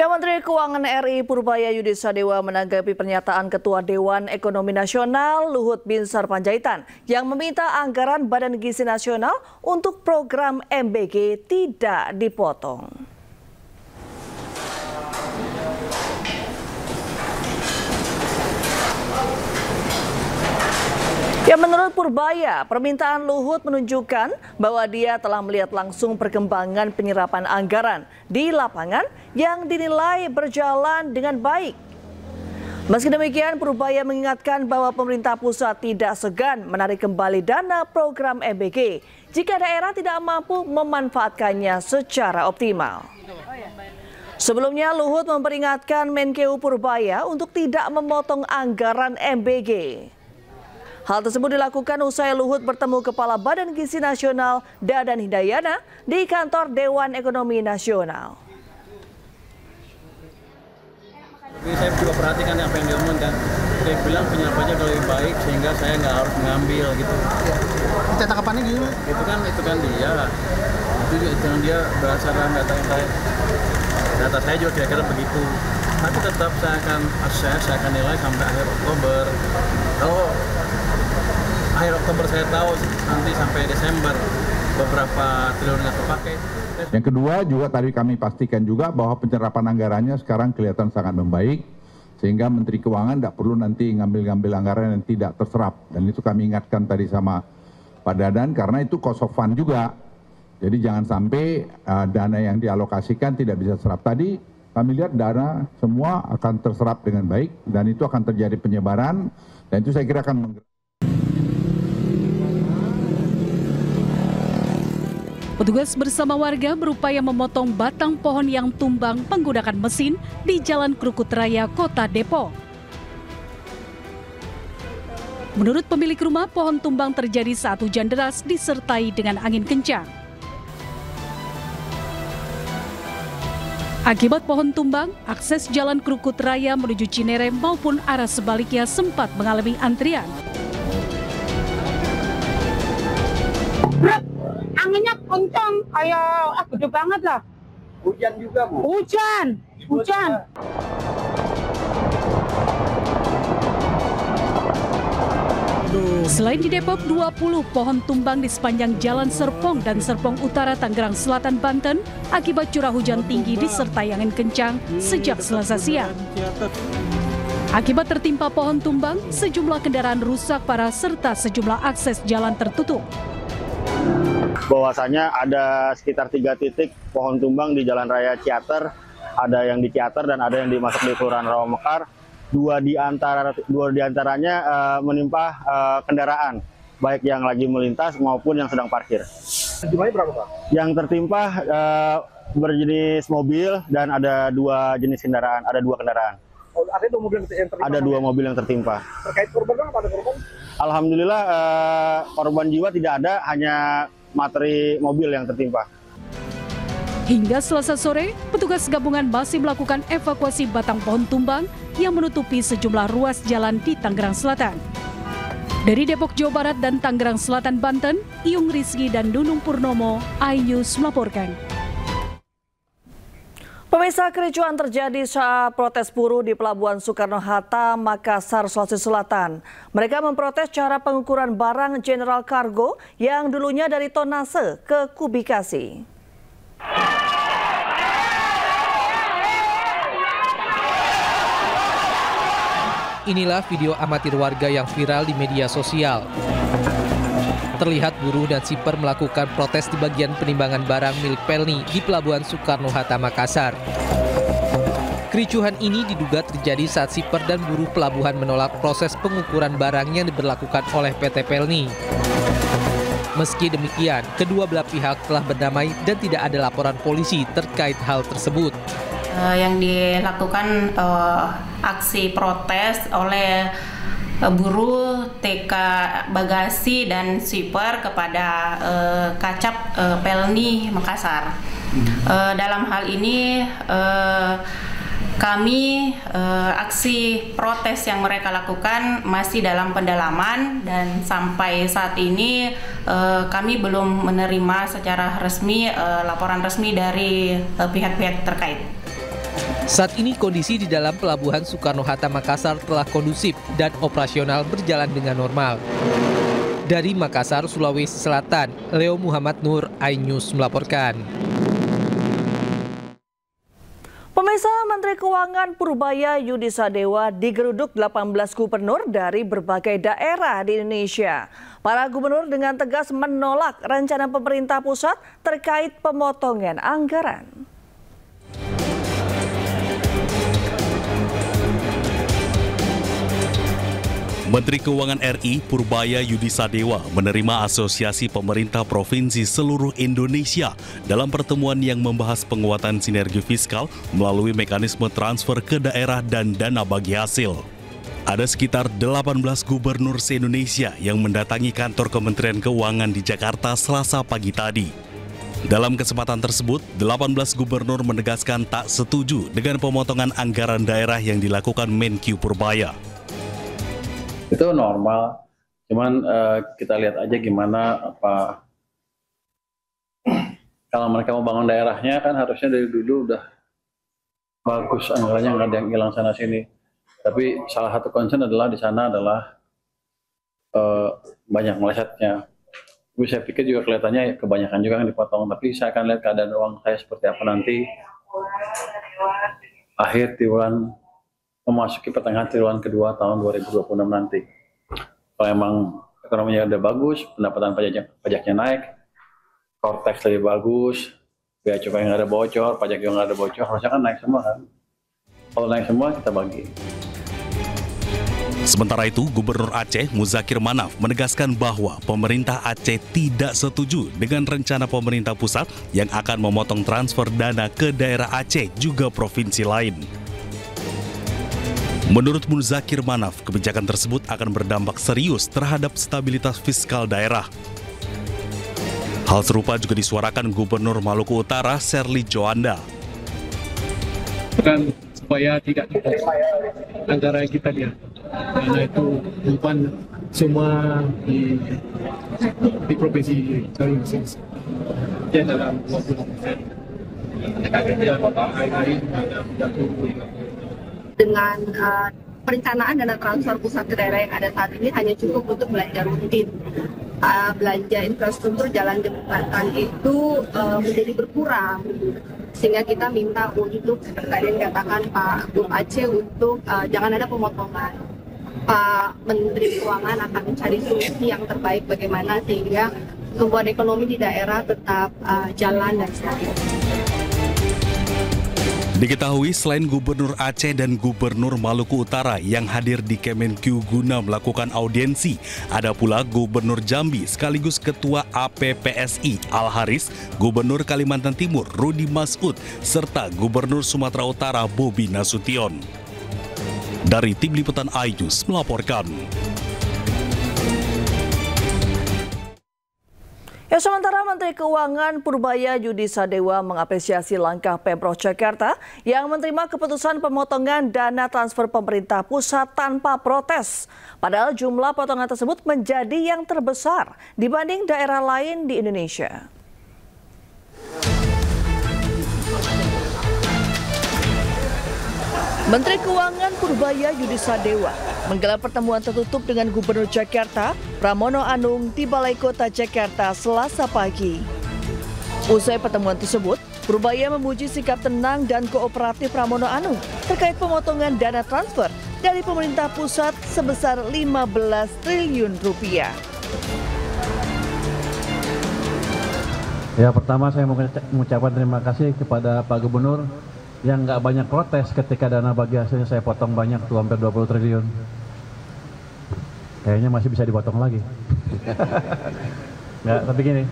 Ya, Menteri Keuangan RI Purbaya Yudhisadewa menanggapi pernyataan Ketua Dewan Ekonomi Nasional Luhut Binsar Panjaitan yang meminta anggaran Badan Gizi Nasional untuk program MBG tidak dipotong. Ya, menurut Purbaya, permintaan Luhut menunjukkan bahwa dia telah melihat langsung perkembangan penyerapan anggaran di lapangan yang dinilai berjalan dengan baik. Meski demikian, Purbaya mengingatkan bahwa pemerintah pusat tidak segan menarik kembali dana program MBG jika daerah tidak mampu memanfaatkannya secara optimal. Sebelumnya, Luhut memperingatkan Menkeu Purbaya untuk tidak memotong anggaran MBG. Hal tersebut dilakukan usai Luhut bertemu Kepala Badan Gizi Nasional Dadan Hidayana di kantor Dewan Ekonomi Nasional. Saya juga perhatikan apa yang diomongkan. Dia bilang penyerapannya lebih baik sehingga saya nggak harus mengambil gitu. Cetakannya gimana? Itu kan dia. Itu yang dia berdasarkan data yang saya. Data saya juga kira-kira begitu. Tapi tetap saya akan akses, saya akan nilai sampai akhir Oktober. Kalau akhir Oktober saya tahu nanti sampai Desember beberapa triliun nggak terpakai. Yang kedua juga tadi kami pastikan juga bahwa penyerapan anggarannya sekarang kelihatan sangat membaik sehingga Menteri Keuangan tidak perlu nanti ngambil-ngambil anggaran yang tidak terserap, dan itu kami ingatkan tadi sama Pak Dadan karena itu cost of fund juga. Jadi jangan sampai dana yang dialokasikan tidak bisa serap. Tadi kami lihat dana semua akan terserap dengan baik dan itu akan terjadi penyebaran dan itu saya kira akan menggerakkan. Petugas bersama warga berupaya memotong batang pohon yang tumbang menggunakan mesin di Jalan Krukut Raya, Kota Depok. Menurut pemilik rumah, pohon tumbang terjadi saat hujan deras disertai dengan angin kencang. Akibat pohon tumbang, akses Jalan Krukut Raya menuju Cinere maupun arah sebaliknya sempat mengalami antrian. Anginnya kencang, kayak gede banget lah. Hujan juga, Bu? Hujan. Selain di Depok, 20 pohon tumbang di sepanjang Jalan Serpong dan Serpong Utara, Tangerang Selatan, Banten akibat curah hujan tinggi disertai angin kencang sejak Selasa siang. Akibat tertimpa pohon tumbang, sejumlah kendaraan rusak parah serta sejumlah akses jalan tertutup. Bahwasanya ada sekitar 3 titik pohon tumbang di Jalan Raya Ciater, ada yang di Ciater dan ada yang dimasuk di Kelurahan Rawamekar. Dua di antaranya menimpa kendaraan, baik yang lagi melintas maupun yang sedang parkir. Jumlahnya berapa, Pak? Yang tertimpa berjenis mobil dan ada 2 jenis kendaraan, ada 2 kendaraan. Oh, ada 2 mobil yang tertimpa? Ada 2 mobil yang tertimpa. Terkait korban, apa ada korban? Alhamdulillah korban jiwa tidak ada, hanya materi mobil yang tertimpa. Hingga Selasa sore, petugas gabungan masih melakukan evakuasi batang pohon tumbang yang menutupi sejumlah ruas jalan di Tangerang Selatan. Dari Depok, Jawa Barat dan Tangerang Selatan, Banten, Iyung Rizky dan Nunung Purnomo, iNews melaporkan. Pemirsa, kericuhan terjadi saat protes buruh di Pelabuhan Soekarno-Hatta, Makassar, Sulawesi Selatan. Mereka memprotes cara pengukuran barang General Cargo yang dulunya dari tonnase ke kubikasi. Inilah video amatir warga yang viral di media sosial. Terlihat buruh dan sipir melakukan protes di bagian penimbangan barang milik Pelni di Pelabuhan Soekarno-Hatta, Makassar. Kericuhan ini diduga terjadi saat sipir dan buruh pelabuhan menolak proses pengukuran barang yang diberlakukan oleh PT Pelni. Meski demikian, kedua belah pihak telah berdamai dan tidak ada laporan polisi terkait hal tersebut. Yang dilakukan aksi protes oleh buruh TK Bagasi dan sipir kepada Kacap Pelni Makassar. Dalam hal ini kami aksi protes yang mereka lakukan masih dalam pendalaman dan sampai saat ini kami belum menerima secara resmi laporan resmi dari pihak-pihak terkait. Saat ini kondisi di dalam Pelabuhan Soekarno-Hatta Makassar telah kondusif dan operasional berjalan dengan normal. Dari Makassar, Sulawesi Selatan, Leo Muhammad Nur, iNews melaporkan. Pemirsa, Menteri Keuangan Purbaya Yudi Sadewa digeruduk 18 gubernur dari berbagai daerah di Indonesia. Para gubernur dengan tegas menolak rencana pemerintah pusat terkait pemotongan anggaran. Menteri Keuangan RI Purbaya Yudi Sadewa menerima Asosiasi Pemerintah Provinsi seluruh Indonesia dalam pertemuan yang membahas penguatan sinergi fiskal melalui mekanisme transfer ke daerah dan dana bagi hasil. Ada sekitar 18 gubernur se-Indonesia yang mendatangi kantor Kementerian Keuangan di Jakarta Selasa pagi tadi. Dalam kesempatan tersebut, 18 gubernur menegaskan tak setuju dengan pemotongan anggaran daerah yang dilakukan Menkyu Purbaya. Itu normal, cuman kita lihat aja gimana kalau mereka mau bangun daerahnya kan harusnya dari dulu udah bagus anggarannya, nggak ada yang hilang sana sini. Tapi salah satu concern adalah di sana adalah banyak melesetnya. Tapi saya pikir juga kelihatannya kebanyakan juga yang dipotong. Tapi saya akan lihat keadaan uang saya seperti apa nanti akhir triwulan, memasuki pertengahan triwulan kedua tahun 2026 nanti. Kalau emang ekonominya udah bagus, pendapatan pajaknya naik, korteks lebih bagus, biaya cukai nggak ada bocor, pajak juga nggak ada bocor, harusnya kan naik semua kan. Kalau naik semua kita bagi. Sementara itu, Gubernur Aceh Muzakir Manaf menegaskan bahwa pemerintah Aceh tidak setuju dengan rencana pemerintah pusat yang akan memotong transfer dana ke daerah Aceh juga provinsi lain. Menurut Muzakir Manaf, kebijakan tersebut akan berdampak serius terhadap stabilitas fiskal daerah. Hal serupa juga disuarakan Gubernur Maluku Utara, Serly Joanda. Bukan supaya tidak antara kita dia, karena itu umpan semua di provinsi masing-masing. Dia dalam 20%. Dengan perencanaan dana transfer pusat ke daerah yang ada saat ini hanya cukup untuk belanja rutin. Belanja infrastruktur jalan jembatan itu menjadi berkurang, sehingga kita minta untuk tadi yang katakan Pak Gub Aceh untuk jangan ada pemotongan. Pak Menteri Keuangan akan mencari solusi yang terbaik bagaimana sehingga pertumbuhan ekonomi di daerah tetap jalan dan stabil. Diketahui selain Gubernur Aceh dan Gubernur Maluku Utara yang hadir di Kemenkyu guna melakukan audiensi, ada pula Gubernur Jambi sekaligus Ketua APPSI Al-Haris, Gubernur Kalimantan Timur Rudi Masud, serta Gubernur Sumatera Utara Bobi Nasution. Dari Tim Liputan iNews melaporkan. Ya, sementara Menteri Keuangan Purbaya Yudi Sadewa mengapresiasi langkah Pemprov Jakarta yang menerima keputusan pemotongan dana transfer pemerintah pusat tanpa protes. Padahal jumlah potongan tersebut menjadi yang terbesar dibanding daerah lain di Indonesia. Menteri Keuangan Purbaya Yudi Sadewa menggelar pertemuan tertutup dengan Gubernur Jakarta, Pramono Anung, di Balai Kota Jakarta Selasa pagi. Usai pertemuan tersebut, Purbaya memuji sikap tenang dan kooperatif Pramono Anung terkait pemotongan dana transfer dari pemerintah pusat sebesar 15 triliun rupiah. Ya, pertama saya mau mengucapkan terima kasih kepada Pak Gubernur yang nggak banyak protes ketika dana bagi hasilnya saya potong banyak tuh, hampir 20 triliun. Kayaknya masih bisa dipotong lagi. Nggak, tapi gini,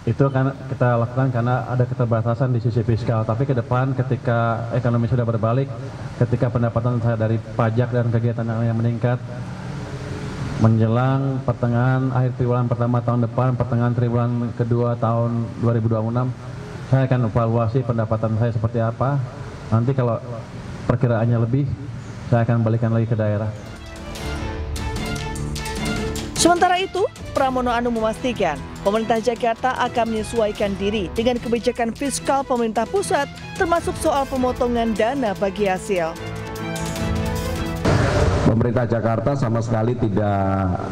itu kan kita lakukan karena ada keterbatasan di sisi fiskal. Tapi ke depan ketika ekonomi sudah berbalik, ketika pendapatan saya dari pajak dan kegiatan yang meningkat, menjelang pertengahan akhir triwulan pertama tahun depan, pertengahan triwulan kedua tahun 2026, saya akan evaluasi pendapatan saya seperti apa. Nanti kalau perkiraannya lebih, saya akan balikan lagi ke daerah. Sementara itu, Pramono Anung memastikan pemerintah Jakarta akan menyesuaikan diri dengan kebijakan fiskal pemerintah pusat, termasuk soal pemotongan dana bagi hasil. Pemerintah Jakarta sama sekali tidak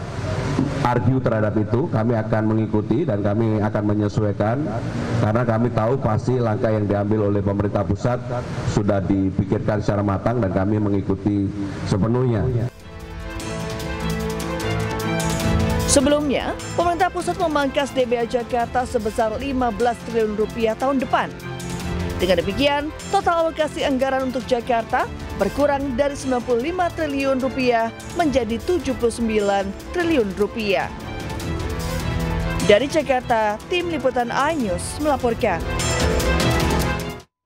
argue terhadap itu. Kami akan mengikuti dan kami akan menyesuaikan karena kami tahu pasti langkah yang diambil oleh pemerintah pusat sudah dipikirkan secara matang dan kami mengikuti sepenuhnya. Sebelumnya, pemerintah pusat memangkas DBA Jakarta sebesar 15 triliun rupiah tahun depan. Dengan demikian, total alokasi anggaran untuk Jakarta berkurang dari 95 triliun rupiah menjadi 79 triliun rupiah. Dari Jakarta, tim liputan iNews melaporkan.